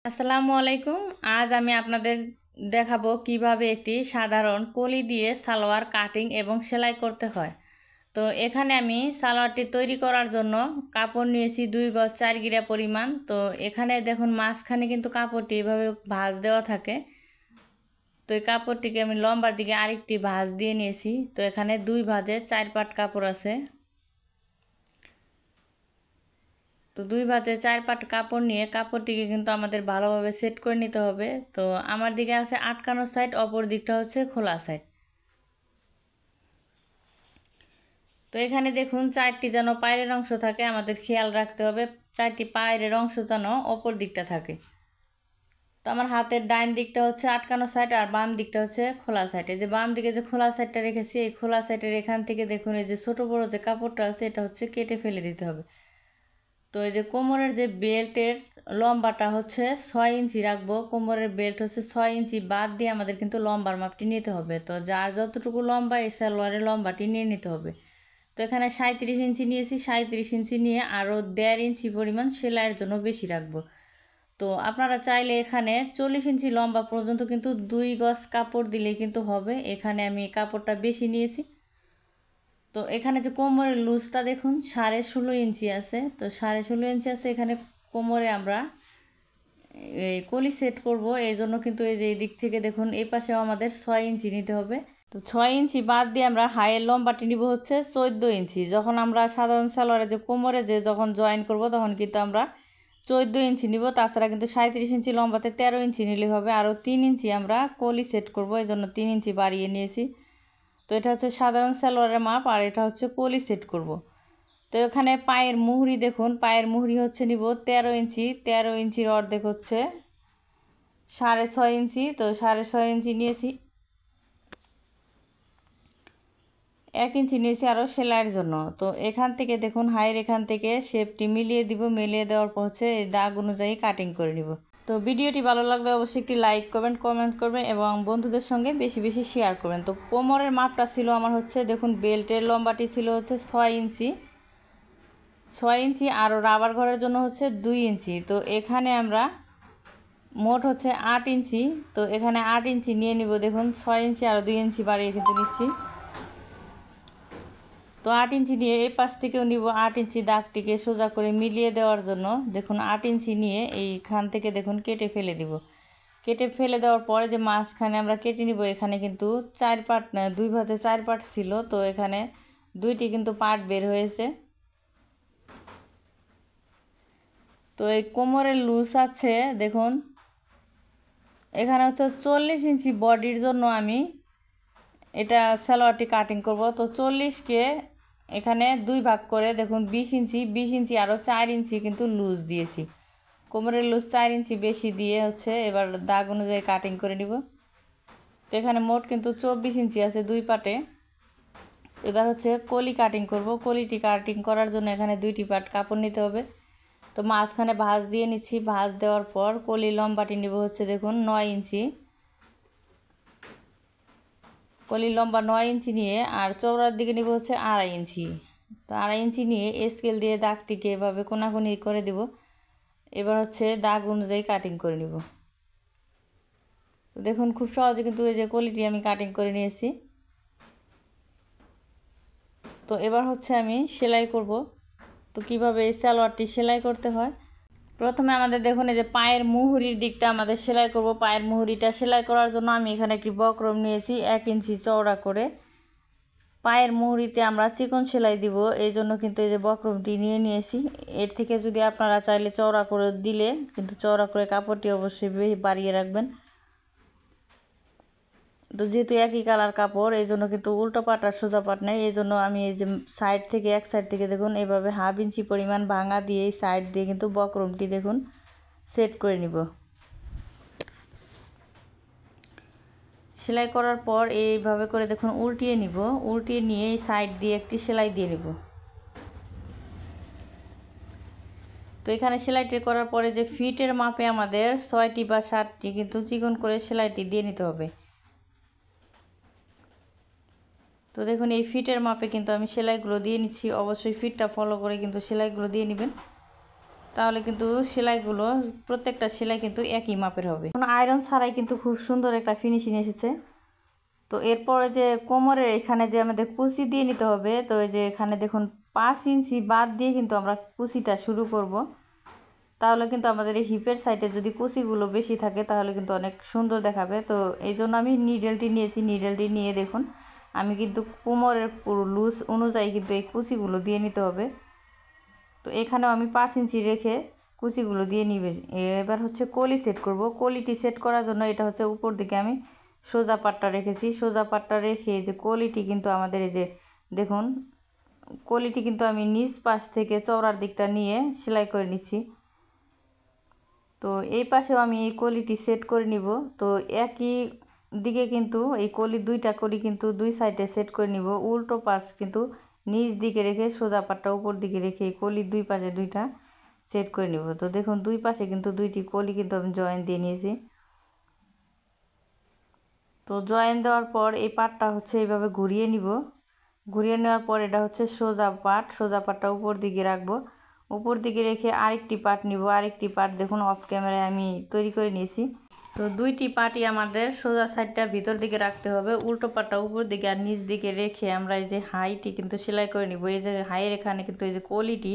আসসালামু আলাইকুম। আজ আমি আপনাদের দেখাবো কিভাবে একটি সাধারণ কলি দিয়ে সালোয়ার কাটিং এবং সেলাই করতে হয়। তো এখানে আমি সালোয়ারটি তৈরি করার জন্য কাপড় নিয়েছি 2 গজ 4 গিরা পরিমাণ। তো এখানে দেখুন মাঝখানে কিন্তু কাপড়টি এভাবে ভাঁজ দেওয়া থাকে। তো এই কাপড়টিকে আমি লম্বার দিকে আরেকটি ভাঁজ দিয়ে নিয়েছি। তো এখানে 2 ভাঁজে 4 পাট কাপড় আছে। তো 2 ভাঁজে 4 পাট কাপড় নিয়ে কাপড়টিকে কিন্তু আমাদের ভালোভাবে সেট করে নিতে হবে। তো আমার দিকে আছে আটকানো সাইড, অপর দিকটা হচ্ছে খোলা সাইড। তো এখানে দেখুন 4টি যেন পায়ের অংশ থাকে, আমাদের খেয়াল রাখতে হবে 4টি পায়ের অংশ যেন অপর দিকটা থাকে। তো আমার হাতের ডাইন দিকটা হচ্ছে আটকানো সাইড আর বাম দিকটা হচ্ছে খোলা সাইড। এই যে বাম দিকে যে খোলা সাইডটা রেখেছি, এই খোলা সাইডের এখান থেকে দেখুন এই যে ছোট বড় যে কাপড়টা আছে এটা হচ্ছে কেটে ফেলে দিতে হবে। তো এই যে কোমরের যে বেল্টের লম্বাটা হচ্ছে 6 ইঞ্চি রাখবো। কোমরের বেল্ট হচ্ছে 6 ইঞ্চি বাদ দিয়ে আমাদের কিন্তু লম্বার মাপটি নিতে হবে। তো যার যতটুকু লম্বা এই সালোয়ারের লম্বাটি নিয়ে নিতে হবে। তো এখানে 37 ইঞ্চি নিয়েছি, 37 ইঞ্চি নিয়ে আরও 1.5 ইঞ্চি পরিমাণ সেলাইয়ের জন্য বেশি রাখবো। তো আপনারা চাইলে এখানে 40 ইঞ্চি লম্বা পর্যন্ত কিন্তু 2 গজ কাপড় দিলেই কিন্তু হবে। এখানে আমি কাপড়টা বেশি নিয়েছি। তো এখানে যে কোমরের লুজটা দেখুন 16.5 ইঞ্চি আছে। তো 16.5 ইঞ্চি আছে এখানে কোমরে আমরা এই কলি সেট করব। এই জন্য কিন্তু এই যে এই দিক থেকে দেখুন এই পাশেও আমাদের 6 ইঞ্চি নিতে হবে। তো 6 ইঞ্চি বাদ দিয়ে আমরা হাইয়ের লম্বাটি নিব হচ্ছে 14 ইঞ্চি। যখন আমরা সাধারণ সালোয়ারে যে কোমরে যে যখন জয়েন করব তখন কিন্তু আমরা 14 ইঞ্চি নিব। তাছাড়া কিন্তু 37 ইঞ্চি লম্বাতে 13 ইঞ্চি নিলে হবে। আরও 3 ইঞ্চি আমরা কলি সেট করব, এই জন্য 3 ইঞ্চি বাড়িয়ে নিয়েছি। তো এটা হচ্ছে সাধারণ সালোয়ারের মাপ আর এটা হচ্ছে কলি সেট করব। তো এখানে পায়ের মুহুরি দেখুন, পায়ের মুহুরি হচ্ছে নিব 13 ইঞ্চি। 13 ইঞ্চির অর্ধেক হচ্ছে 6.5 ইঞ্চি। তো 6.5 ইঞ্চি নিয়েছি। 1 ইঞ্চি নিয়েছি আরও সেলাইয়ের জন্য। তো এখান থেকে দেখুন হাইয়ের এখান থেকে শেপটি মিলিয়ে দিব। মিলিয়ে দেওয়ার পর হচ্ছে এই দাগ অনুযায়ী কাটিং করে নিব। তো ভিডিওটি ভালো লাগলে অবশ্যই একটি লাইক করবেন, কমেন্ট করবেন এবং বন্ধুদের সঙ্গে বেশি বেশি শেয়ার করবেন। তো কোমরের মাপটা ছিল আমার হচ্ছে দেখুন বেল্টের লম্বাটি ছিল হচ্ছে 6 ইঞ্চি। 6 ইঞ্চি আর রাবার ঘরের জন্য হচ্ছে 2 ইঞ্চি। তো এখানে আমরা মোট হচ্ছে 8 ইঞ্চি। তো এখানে 8 ইঞ্চি নিয়ে নিব। দেখুন 6 ইঞ্চি আর 2 ইঞ্চি বাড়িয়ে কিন্তু নিচ্ছি। তো 8 ইঞ্চি নিয়ে এই পাশ থেকেও নিব 8 ইঞ্চি দাগটিকে সোজা করে মিলিয়ে দেওয়ার জন্য। দেখুন 8 ইঞ্চি নিয়ে এইখান থেকে দেখুন কেটে ফেলে দিব। কেটে ফেলে দেওয়ার পরে যে মাঝখানে আমরা কেটে নিব, এখানে কিন্তু 4 পার্ট না 2 ভাঁজে 4 পার্ট ছিল। তো এখানে 2টি কিন্তু পার্ট বের হয়েছে। তো এই কোমরের লুজ আছে দেখুন এখানে হচ্ছে 40 ইঞ্চি বডির জন্য আমি এটা সালোয়ারটি কাটিং করব। তো 40কে এখানে 2 ভাগ করে দেখুন 20 ইঞ্চি, 20 ইঞ্চি আরও 4 ইঞ্চি কিন্তু লুজ দিয়েছি। কোমরের লুজ 4 ইঞ্চি বেশি দিয়ে হচ্ছে এবার দাগ অনুযায়ী কাটিং করে নিব। তো এখানে মোট কিন্তু 24 ইঞ্চি আছে 2 পাটে। এবার হচ্ছে কলি কাটিং করব। কলিটি কাটিং করার জন্য এখানে 2টি পাট কাপড় নিতে হবে। তো মাঝখানে ভাঁজ দিয়ে নিচ্ছি। ভাঁজ দেওয়ার পর কলি লম্বাটি নিব হচ্ছে দেখুন 9 ইঞ্চি। কলির লম্বা 9 ইঞ্চি নিয়ে আর চওড়ার দিকে নিব হচ্ছে 2.5 ইঞ্চি। তো 2.5 ইঞ্চি নিয়ে স্কেল দিয়ে দাগটিকে এভাবে কোনাকুনি করে দিব। এবার হচ্ছে দাগ অনুযায়ী কাটিং করে নিব। তো দেখুন খুব সহজে কিন্তু এই যে কলিটি আমি কাটিং করে নিয়েছি। তো এবার হচ্ছে আমি সেলাই করব। তো কিভাবে এই সালোয়ারটি সেলাই করতে হয়, প্রথমে আমাদের দেখুন এই যে পায়ের মুহুরির দিকটা আমাদের সেলাই করব। পায়ের মুহুরিটা সেলাই করার জন্য আমি এখানে একটি বক্রম নিয়েছি 1 ইঞ্চি চওড়া করে। পায়ের মুহুরিতে আমরা চিকন সেলাই দিব, এই জন্য কিন্তু এই যে বক্রমটি নিয়ে নিয়েছি। এর থেকে যদি আপনারা চাইলে চওড়া করে দিলে কিন্তু চওড়া করে কাপড়টি অবশ্যই বাড়িয়ে রাখবেন। তো যেহেতু একই কালার কাপড় এই জন্য কিন্তু উল্টো পাট আর সোজা পাট নেই। এই জন্য আমি এই যে সাইড থেকে এক সাইড থেকে দেখুন এইভাবে 1/2 ইঞ্চি পরিমাণ ভাঙা দিয়ে এই সাইড দিয়ে কিন্তু বক্রমটি দেখুন সেট করে নিব। সেলাই করার পর এইভাবে করে দেখুন উল্টিয়ে নিব। উল্টিয়ে নিয়ে এই সাইড দিয়ে একটি সেলাই দিয়ে নিব। তো এখানে সেলাইটি করার পরে যে ফিটের মাপে আমাদের 6টি বা 7টি কিন্তু চিকন করে সেলাইটি দিয়ে নিতে হবে। তো দেখুন এই ফিটের মাপে কিন্তু আমি সেলাইগুলো দিয়ে নিচ্ছি। অবশ্যই ফিটটা ফলো করে কিন্তু সেলাইগুলো দিয়ে নেবেন। তো তাহলে কিন্তু সেলাইগুলো প্রত্যেকটা সেলাই কিন্তু একই মাপের হবে। কোনো আয়রন ছাড়াই কিন্তু খুব সুন্দর একটা ফিনিশিং এসেছে। তো এরপরে যে কোমরের এখানে যে আমাদের কুচি দিয়ে নিতে হবে, তো এই যে এখানে দেখুন 5 ইঞ্চি বাদ দিয়ে কিন্তু আমরা কুচিটা শুরু করব। তাহলে কিন্তু আমাদের এই হিপের সাইডে যদি কুচিগুলো বেশি থাকে তাহলে কিন্তু অনেক সুন্দর দেখাবে। তো এই জন্য আমি নিডেলটি নিয়েছি, নিডেলটি নিয়ে দেখুন আমি কিন্তু কোমরের পুরো লুজ অনুযায়ী কিন্তু এই কুচিগুলো দিয়ে নিতে হবে। তো এখানেও আমি 5 ইঞ্চি রেখে কুচিগুলো দিয়ে নিবে। এবার হচ্ছে কলি সেট করব। কলিটি সেট করার জন্য এটা হচ্ছে উপর দিকে আমি সোজা পাটটা রেখেছি। সোজা পাটটা রেখে যে কলিটি কিন্তু আমাদের এই যে দেখুন কলিটি কিন্তু আমি নিচ পাশ থেকে চওড়ার দিকটা নিয়ে সেলাই করে নিচ্ছি। তো এই পাশেও আমি এই কলিটি সেট করে নিব। তো একই দিকে কিন্তু এই দুইটা কলি কিন্তু দুই সাইডে সেট করে নিব। উল্টো পাশ কিন্তু নিচ দিকে রেখে সোজা পাটটা উপর দিকে রেখে এই কলির দুই পাশে দুইটা সেট করে নিব। তো দেখুন দুই পাশে কিন্তু দুইটি কলি কিন্তু আমি জয়েন দিয়ে নিয়েছি। তো জয়েন দেওয়ার পর এই পাটটা হচ্ছে এইভাবে ঘুরিয়ে নিব। ঘুরিয়ে নেওয়ার পর এটা হচ্ছে সোজা পাট, সোজা পাটটা উপর দিকে রাখবো। উপর দিকে রেখে আরেকটি পাট নিব। আরেকটি পাট দেখুন অফ ক্যামেরায় আমি তৈরি করে নিয়েছি। তো দুইটি পাটই আমাদের সোজা সাইডটা ভিতর দিকে রাখতে হবে, উল্টো পাটটা উপর দিকে আর নিচ দিকে রেখে আমরা এই যে হাইটি কিন্তু সেলাই করে নিব। এই যে হাইয়ের এখানে কিন্তু এই যে কলিটি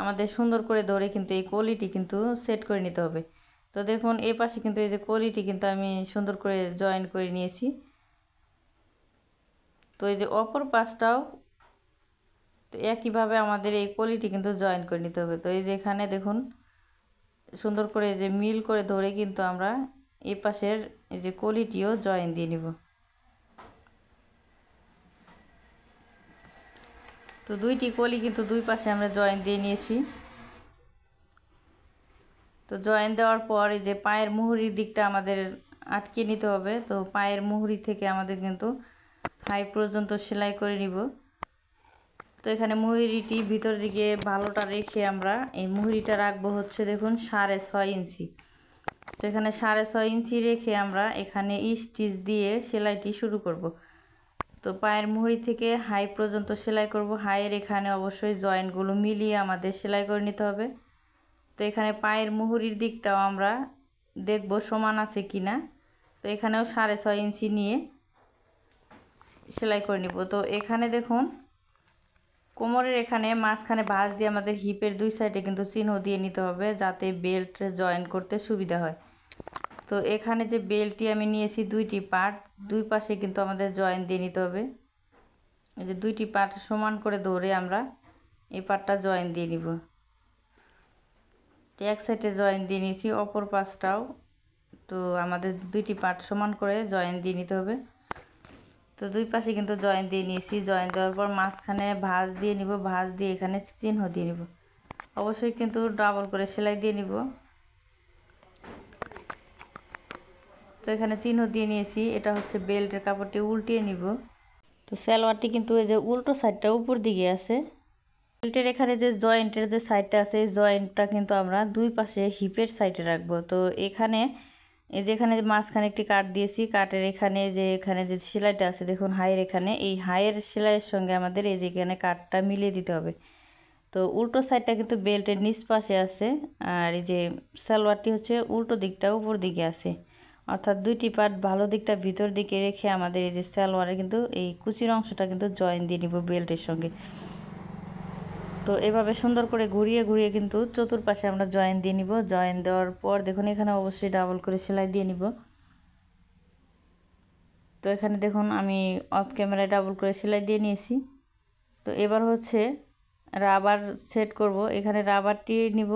আমাদের সুন্দর করে ধরে কিন্তু এই কলিটি কিন্তু সেট করে নিতে হবে। তো দেখুন এই পাশে কিন্তু এই যে কলিটি কিন্তু আমি সুন্দর করে জয়েন করে নিয়েছি। তো এই যে অপর পাশটাও তো একইভাবে আমাদের এই কলিটি কিন্তু জয়েন করে নিতে হবে। তো এই যে এখানে দেখুন সুন্দর করে যে মিল করে ধরে কিন্তু আমরা এই পাশের এই যে কলিটিও জয়েন দিয়ে নিব। তো দুইটি কলি কিন্তু দুই পাশে আমরা জয়েন দিয়ে নিয়েছি। তো জয়েন দেওয়ার পর এই যে পায়ের মুহুরির দিকটা আমাদের আটকে নিতে হবে। তো পায়ের মুহুরি থেকে আমাদের কিন্তু হাই পর্যন্ত সেলাই করে নিব। তো এখানে মুহুরিটি ভিতর দিকে ভালোটা রেখে আমরা এই মুহুরিটা রাখবো হচ্ছে দেখুন 6.5 ইঞ্চি। তো এখানে 6.5 ইঞ্চি রেখে আমরা এখানে স্টিচ দিয়ে সেলাইটি শুরু করব। তো পায়ের মুহুরি থেকে হাই পর্যন্ত সেলাই করব। হাইয়ের এখানে অবশ্যই জয়েন্টগুলো মিলিয়ে আমাদের সেলাই করে নিতে হবে। তো এখানে পায়ের মুহুরির দিকটাও আমরা দেখব সমান আছে কিনা। তো এখানেও 6.5 ইঞ্চি নিয়ে সেলাই করে নিব। তো এখানে দেখুন কোমরের এখানে মাঝখানে ভাঁজ দিয়ে আমাদের হিপের দুই সাইডে কিন্তু চিহ্ন দিয়ে নিতে হবে যাতে বেল্ট জয়েন করতে সুবিধা হয়। তো এখানে যে বেল্টটি আমি নিয়েছি দুইটি পার্ট, দুই পাশে কিন্তু আমাদের জয়েন দিয়ে নিতে হবে। এই যে দুইটি পার্ট সমান করে ধরে আমরা এই পার্টটা জয়েন দিয়ে নিব। তো এক সাইডে জয়েন দিয়ে নিয়েছি, অপর পাশটাও তো আমাদের দুইটি পার্ট সমান করে জয়েন দিয়ে নিতে হবে। তো দুই পাশে কিন্তু জয়েন দিয়ে নিয়েছি। জয়েন দেওয়ার পর মাঝখানে ভাঁজ দিয়ে নিব। ভাঁজ দিয়ে এখানে চিহ্ন দিয়ে নিব। অবশ্যই কিন্তু ডাবল করে সেলাই দিয়ে নিব। তো এখানে চিহ্ন দিয়ে নিয়েছি। এটা হচ্ছে বেল্টের কাপড়টি উল্টিয়ে নিব। তো সালোয়ারটি কিন্তু এই যে উল্টো সাইডটা উপর দিকে আছে। বেল্টের এখানে যে জয়েন্টের যে সাইডটা আছে এই জয়েন্টটা কিন্তু আমরা দুই পাশে হিপের সাইডে রাখবো। তো এখানে এই যে এখানে মাঝখানে একটি কাট দিয়েছি, কাটের এখানে যে সেলাইটা আছে দেখুন হাইয়ের এখানে, এই হাইয়ের সেলাইয়ের সঙ্গে আমাদের এই যে এখানে কাটটা মিলিয়ে দিতে হবে। তো উল্টো সাইডটা কিন্তু বেল্টের নিচ পাশে আছে, আর এই যে সালোয়ারটি হচ্ছে উল্টো দিকটা উপর দিকে আছে। অর্থাৎ দুইটি পার্ট ভালো দিকটা ভিতর দিকে রেখে আমাদের এই যে সালোয়ারে কিন্তু এই কুচির অংশটা কিন্তু জয়েন দিয়ে নিব বেল্টের সঙ্গে। তো এভাবে সুন্দর করে ঘুরিয়ে ঘুরিয়ে কিন্তু চতুর্পাশে আমরা জয়েন দিয়ে নিব। জয়েন দেওয়ার পর দেখুন এখানে অবশ্যই ডাবল করে সেলাই দিয়ে নিব। তো এখানে দেখুন আমি অফ ক্যামেরায় ডাবল করে সেলাই দিয়ে নিয়েছি। তো এবার হচ্ছে রাবার সেট করব। এখানে রাবারটি নিব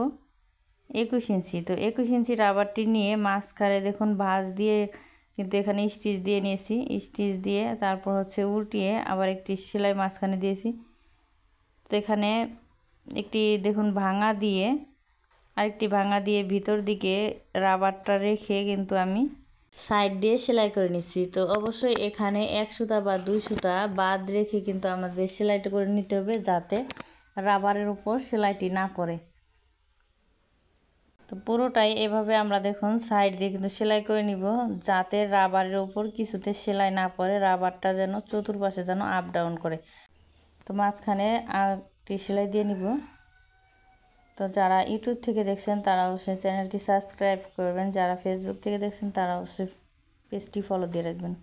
21 ইঞ্চি। তো 21 ইঞ্চি রাবারটি নিয়ে মাঝখানে দেখুন ভাঁজ দিয়ে কিন্তু এখানে স্টিচ দিয়ে নিয়েছি। স্টিচ দিয়ে তারপর হচ্ছে উল্টিয়ে আবার একটি সেলাই মাঝখানে দিয়েছি। তো এখানে একটি দেখুন ভাঙা দিয়ে আরেকটি ভাঙা দিয়ে ভিতর দিকে রাবারটা রেখে কিন্তু আমি সাইড দিয়ে সেলাই করে নিচ্ছি। তো অবশ্যই এখানে 1 সুতা বা 2 সুতা বাদ রেখে কিন্তু আমাদের সেলাইটা করে নিতে হবে যাতে রাবারের উপর সেলাইটি না পড়ে। তো পুরোটাই এভাবে আমরা দেখুন সাইড দিয়ে কিন্তু সেলাই করে নিব যাতে রাবারের উপর কিছুতে সেলাই না পড়ে, রাবারটা যেন চতুর্পাশে যেন আপ ডাউন করে। তো মাঝখানে আরেকটি সেলাই দিয়ে নিব। তো যারা ইউটিউব থেকে দেখছেন তারা অবশ্যই চ্যানেলটি সাবস্ক্রাইব করবেন, যারা ফেসবুক থেকে দেখছেন তারা অবশ্যই পেজটি ফলো দিয়ে রাখবেন।